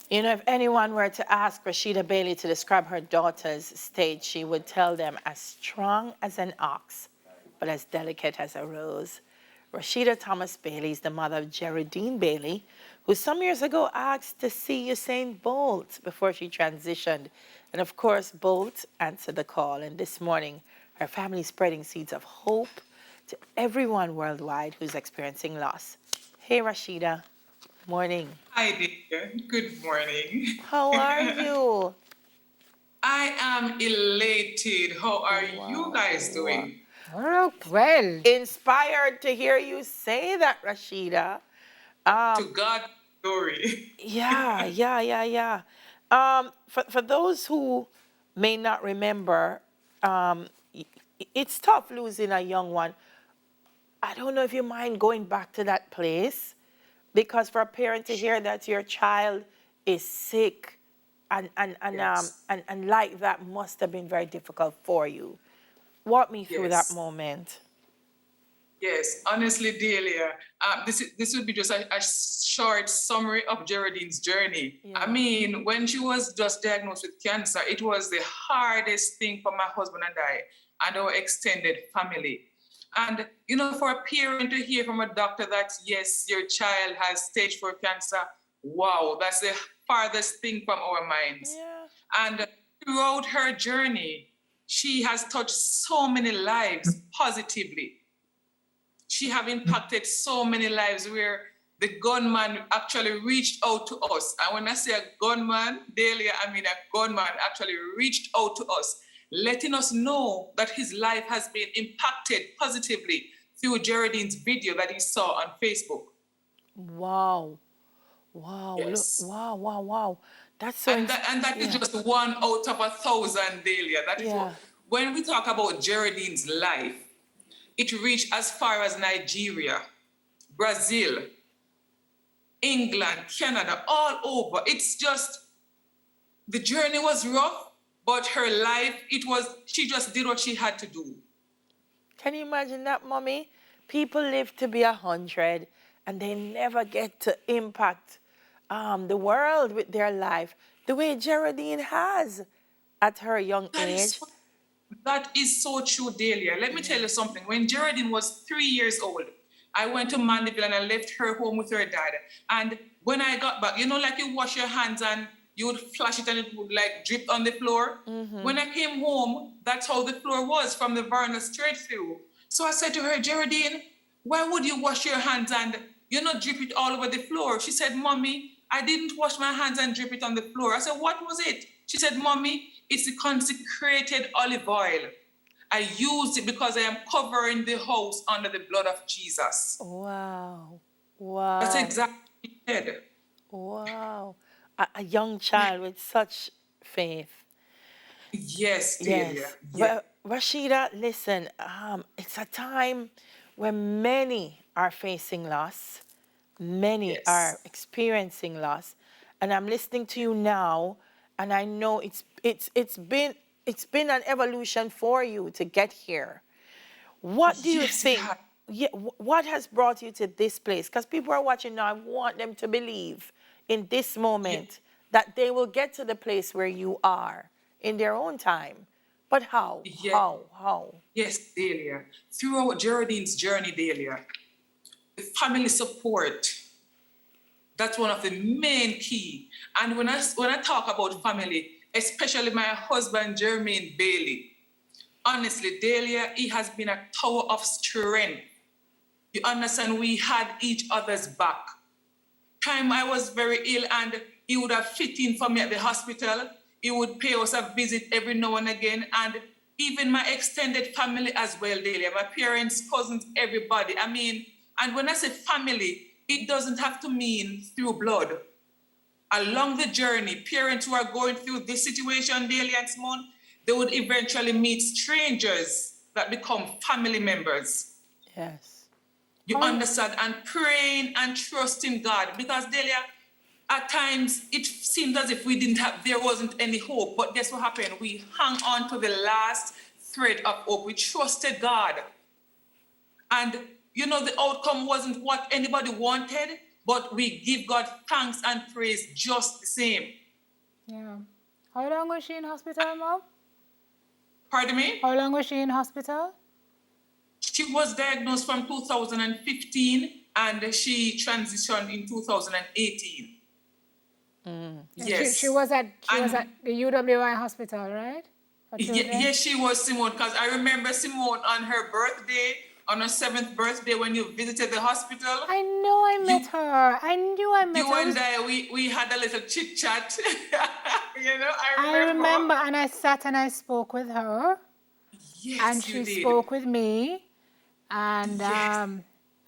You know, if anyone were to ask Rashida Bailey to describe her daughter's stage, she would tell them as strong as an ox, but as delicate as a rose. Rashida Thomas Bailey is the mother of Jerodene Bailey, who some years ago asked to see Usain Bolt before she transitioned. And of course, Bolt answered the call. And this morning, her family is spreading seeds of hope to everyone worldwide who's experiencing loss. Hey, Rashida. Morning. Hi, dear. Good morning. How are you? I am elated. How are you guys Wow. doing? Oh, well. Inspired to hear you say that, Rashida. To God glory. Yeah. For those who may not remember, it's tough losing a young one. I don't know if you mind going back to that place, because for a parent to hear that your child is sick Yes. and like that must have been very difficult for you. Walk me through that Yes. moment. Yes. Honestly, Delia, this would be just a short summary of Geraldine's journey. I Yeah. mean, when she was just diagnosed with cancer, it was the hardest thing for my husband and I and our extended family. And, for a parent to hear from a doctor that, yes, your child has stage 4 cancer, wow, that's the farthest thing from our minds. Yeah. And throughout her journey, she has touched so many lives positively. She have impacted so many lives where the gunman actually reached out to us. And when I say a gunman, Delia, I mean a gunman actually reached out to us, letting us know that his life has been impacted positively through Geraldine's video that he saw on Facebook. Wow. Wow. Look. Yes. Wow. That's so And that is yeah. just one out of 1,000, Delia. That is what, Yeah. when we talk about Geraldine's life, it reached as far as Nigeria, Brazil, England, Canada, all over. It's just, the journey was rough, but her life, she just did what she had to do. Can you imagine that, mommy? People live to be 100 and they never get to impact the world with their life the way Geraldine has at her young That is age. so, that is so true, Delia. Let me tell you something. When Geraldine was 3 years old, I went to Mandeville and I left her home with her dad. And when I got back, like you wash your hands and you would flash it and it would like drip on the floor. Mm-hmm. When I came home, that's how the floor was from the veranda straight through. So I said to her, Geraldine, why would you wash your hands and drip it all over the floor? She said, Mommy, I didn't wash my hands and drip it on the floor. I said, what was it? She said, Mommy, it's the consecrated olive oil. I used it because I am covering the house under the blood of Jesus. Wow. That's Wow. exactly what she said. Wow. A young child with such faith. Yes, Delia. Yes. Yes. Well, Rashida, listen, it's a time when many are facing loss, many are Yes. experiencing loss, and I'm listening to you now, and I know it's been an evolution for you to get here. What do you Yes, it think? has. Yeah, what has brought you to this place? Because people are watching now. I want them to believe in this Yes. moment that they will get to the place where you are in their own time. But how? Yes. How? Yes, Delia. Throughout Geraldine's journey, Delia, the family support, that's one of the main key. And when I talk about family, especially my husband, Jermaine Bailey, honestly, Delia, he has been a tower of strength. You understand? We had each other's back. Time I was very ill and he would have fit in for me at the hospital. He would pay us a visit every now and again. And even my extended family as well, Delia, my parents, cousins, everybody. I mean, and when I say family, it doesn't have to mean through blood. Along the journey, parents who are going through this situation, Delia and Simone, they would eventually meet strangers that become family members. Yes. You understand? And praying and trusting God. Because Delia, at times it seemed as if there wasn't any hope. But guess what happened? We hung on to the last thread of hope. We trusted God. And the outcome wasn't what anybody wanted, but we give God thanks and praise just the same. Yeah. How long was she in hospital, Mom? Pardon me? How long was she in hospital? She was diagnosed from 2015 and she transitioned in 2018. Yes. She was at And the UWI hospital, right? For children? yes, she was, Simone, because I remember Simone on her birthday, on her 7th birthday, when you visited the hospital. I know I met her. I knew I met You her. and I, we had a little chit chat. You know, I remember, and I sat and I spoke with her, Yes, and you she did. spoke with me, and Yes.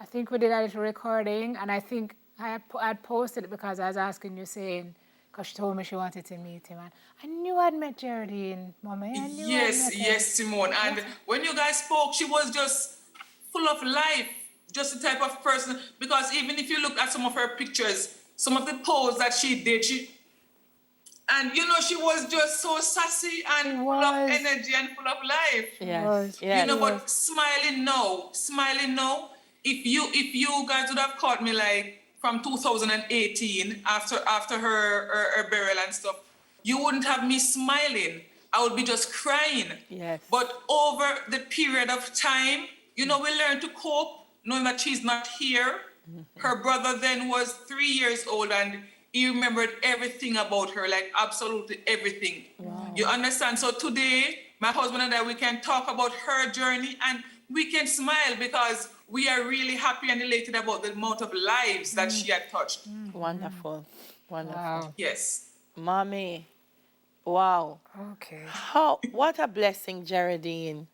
I think we did a little recording, and I think I had posted it because I was asking you, saying, because she told me she wanted to meet him, and I knew I'd met Jerodene, Mommy. I knew I'd met her. Yes, Simone. And when you guys spoke, she was just full of life, just the type of person. Because even if you look at some of her pictures, some of the poses that she did, and you know, she was just so sassy and full of energy and full of life. Yes. You know, but smiling now. If you guys would have caught me like from 2018 after her burial and stuff, you wouldn't have me smiling. I would be just crying. Yes. But over the period of time, you know, we learn to cope, knowing that she's not here. Her brother then was 3 years old and he remembered everything about her, like absolutely everything. Wow. You understand? So today, my husband and I, we can talk about her journey and we can smile because we are really happy and elated about the amount of lives that she had touched. Wonderful. Wonderful. Wow. Yes. Mommy, wow. Okay. What a blessing Jerodene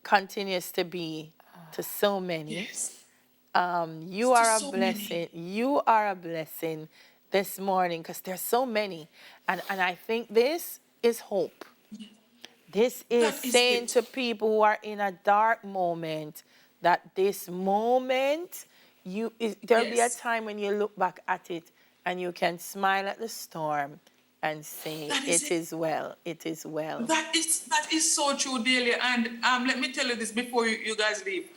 continues to be to so many. Yes. You To are a so blessing. You are a blessing this morning because there's so many. And I think this is hope. This is That is saying it. to people who are in a dark moment that this moment, there'll be a Yes. time when you look back at it and you can smile at the storm and say, That is it is well, it is well. That is so true, Delia. And let me tell you this before you guys leave.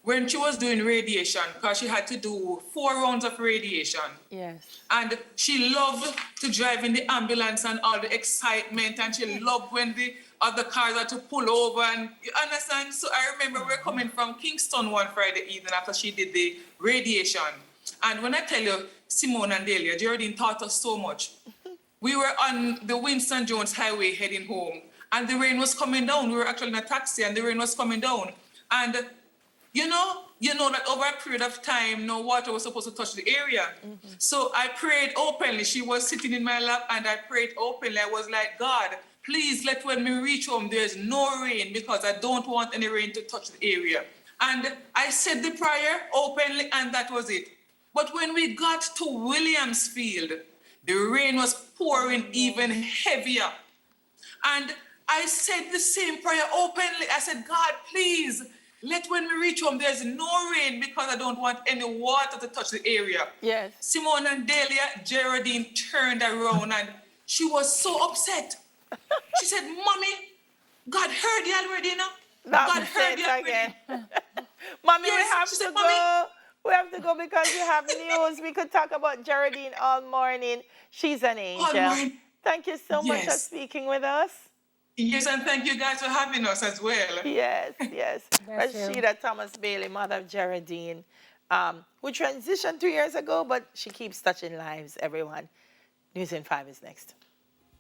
When she was doing radiation, because she had to do 4 rounds of radiation, Yes. and she loved to drive in the ambulance and all the excitement, and she loved when the other cars had to pull over, and you understand? So I remember we're coming from Kingston one Friday evening after she did the radiation. And when I tell you, Simone and Delia, Jerodene taught us so much. We were on the Winston Jones Highway heading home, and the rain was coming down. We were actually in a taxi, and the rain was coming down. And you know that over a period of time, no water was supposed to touch the area. So I prayed openly. She was sitting in my lap, and I prayed openly. I was like, God, please let when we reach home, there's no rain because I don't want any rain to touch the area. And I said the prayer openly, and that was it. But when we got to Williamsfield, the rain was pouring even heavier. And I said the same prayer openly. I said, God, please, let when we reach home, there's no rain because I don't want any water to touch the area. Yes. Simone and Delia, Jerodene turned around and she was so upset. She said, Mommy, God heard you already, you know? God heard you already. again. Mommy, Yes, we have she to said, go. "Mommy." We have to go because we have news. We could talk about Jerodene all morning. She's an angel. morning. Thank you so much for Yes. speaking with us. Yes, and thank you guys for having us as well. Yes, yes. Bless you. Rashida Thomas Bailey, mother of Jerodene, who transitioned 2 years ago, but she keeps touching lives, everyone. News in 5 is next.